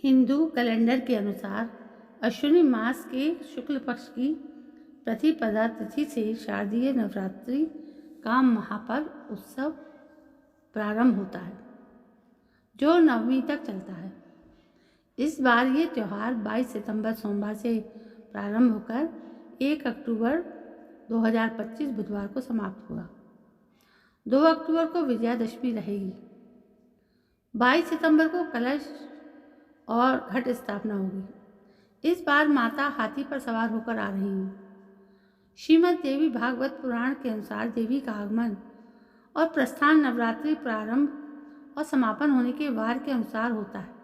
Hindu calendar के अनुसार अश्विनी मास के शुक्ल पक्ष की प्रतिपदा तिथि से शारदीय नवरात्रि का महापर्व उत्सव प्रारंभ होता है, जो नवमी तक चलता है। इस बार ये त्यौहार 22 सितंबर सोमवार से प्रारंभ होकर 1 अक्टूबर 2025 बुधवार को समाप्त होगा। 2 अक्टूबर को विजयादशमी रहेगी। 22 सितंबर को कलश और घट स्थापना होगी। इस बार माता हाथी पर सवार होकर आ रही हैं। श्रीमद् देवी भागवत पुराण के अनुसार देवी का आगमन और प्रस्थान नवरात्रि प्रारंभ और समापन होने के वार के अनुसार होता है।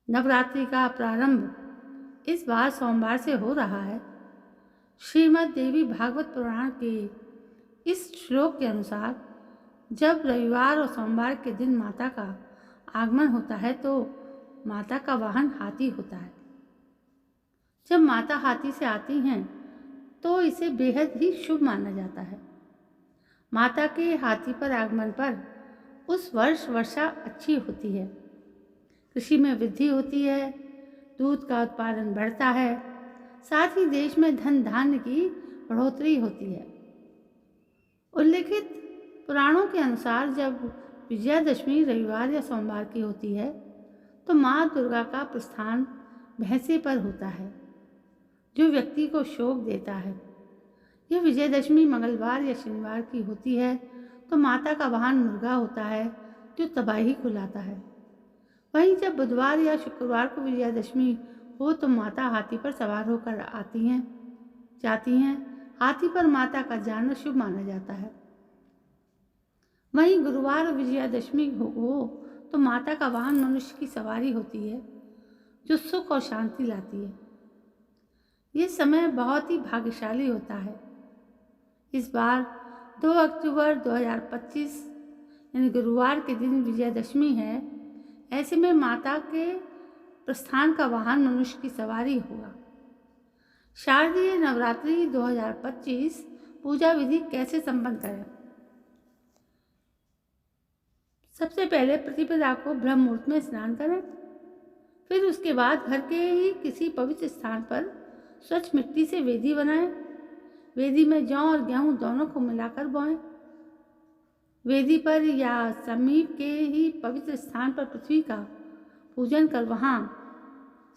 नवरात्रि का प्रारंभ इस बार सोमवार से हो रहा है। श्रीमद् देवी भागवत पुराण के इस श्लोक के अनुसार जब रविवार और सोमवार के दिन माता का आगमन होता है तो माता का वाहन हाथी होता है। जब माता हाथी से आती हैं तो इसे बेहद ही शुभ माना जाता है। माता के हाथी पर आगमन पर उस वर्ष वर्षा अच्छी होती है, कृषि में वृद्धि होती है, दूध का उत्पादन बढ़ता है, साथ ही देश में धन धान्य की बढ़ोतरी होती है। उल्लेखित पुराणों के अनुसार जब विजयादशमी रविवार या सोमवार की होती है तो माँ दुर्गा का प्रस्थान भैंसे पर होता है, जो व्यक्ति को शोक देता है। यह विजयादशमी मंगलवार या शनिवार की होती है तो माता का वाहन मुर्गा होता है, जो तबाही को लाता है। वहीं जब बुधवार या शुक्रवार को विजयादशमी हो तो माता हाथी पर सवार होकर जाती हैं। हाथी पर माता का जाना शुभ माना जाता है। वहीं गुरुवार विजयादशमी हो तो माता का वाहन मनुष्य की सवारी होती है, जो सुख और शांति लाती है। ये समय बहुत ही भाग्यशाली होता है। इस बार 2 अक्टूबर 2025 यानी गुरुवार के दिन विजयादशमी है। ऐसे में माता के प्रस्थान का वाहन मनुष्य की सवारी होगा। शारदीय नवरात्रि 2025 पूजा विधि कैसे संपन्न करें? सबसे पहले प्रतिपदा को ब्रह्म मुहूर्त में स्नान करें। फिर उसके बाद घर के ही किसी पवित्र स्थान पर स्वच्छ मिट्टी से वेदी बनाएं। वेदी में जौ और गेहूं दोनों को मिलाकर बोएं। वेदी पर या समीप के ही पवित्र स्थान पर पृथ्वी का पूजन कर वहां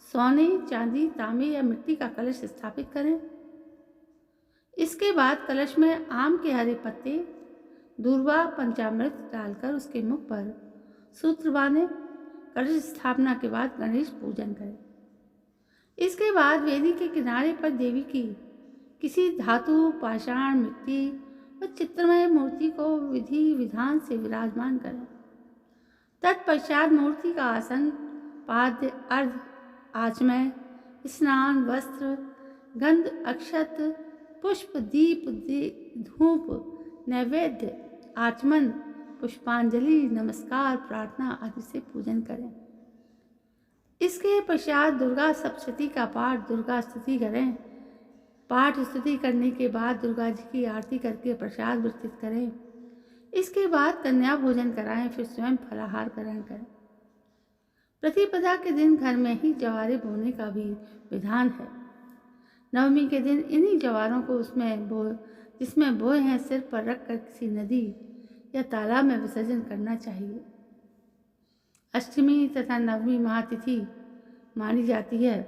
सोने, चांदी, तांबे या मिट्टी का कलश स्थापित करें। इसके बाद कलश में आम के हरे पत्ते, दूर्वा, पंचामृत डालकर उसके मुख पर सूत्र बांधें। कलश स्थापना के बाद गणेश पूजन करें। इसके बाद वेदी के किनारे पर देवी की किसी धातु, पाषाण, मिट्टी व चित्रमय मूर्ति को विधि विधान से विराजमान करें। तत्पश्चात मूर्ति का आसन, पाद्य, अर्घ, आचमय, स्नान, वस्त्र, गंध, अक्षत, पुष्प, दीप, धूप, नैवेद्य, आचमन, पुष्पांजलि, नमस्कार, प्रार्थना आदि से पूजन करें। इसके पश्चात दुर्गा सप्तशती का पाठ, दुर्गा स्तुति करें। पाठ स्तुति करने के बाद दुर्गा जी की आरती करके प्रसाद वितरित करें। इसके बाद कन्या भोजन कराएं, फिर स्वयं फलाहार ग्रहण करें। प्रतिपदा के दिन घर में ही जवारे बोने का भी विधान है। नवमी के दिन इन्हीं जवारों को जिसमें बोए हैं सिर पर रखकर किसी नदी या तालाब में विसर्जन करना चाहिए। अष्टमी तथा नवमी महातिथि मानी जाती है।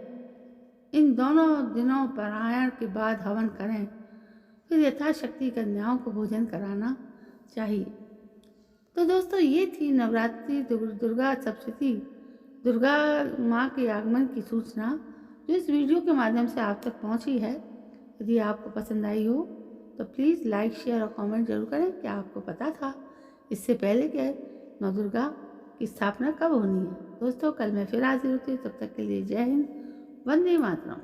इन दोनों दिनों पारायण के बाद हवन करें, फिर यथाशक्ति कन्याओं को भोजन कराना चाहिए। तो दोस्तों, ये थी नवरात्रि दुर्गा सप्तशती, दुर्गा माँ के आगमन की सूचना, जो इस वीडियो के माध्यम से आप तक पहुँची है। यदि आपको पसंद आई हो तो प्लीज़ लाइक, शेयर और कमेंट जरूर करें। क्या आपको पता था इससे पहले कि नौ दुर्गा की स्थापना कब होनी है? दोस्तों, कल मैं फिर हाजिर होती हूँ। तब तक के लिए जय हिंद, वंदे मातरम।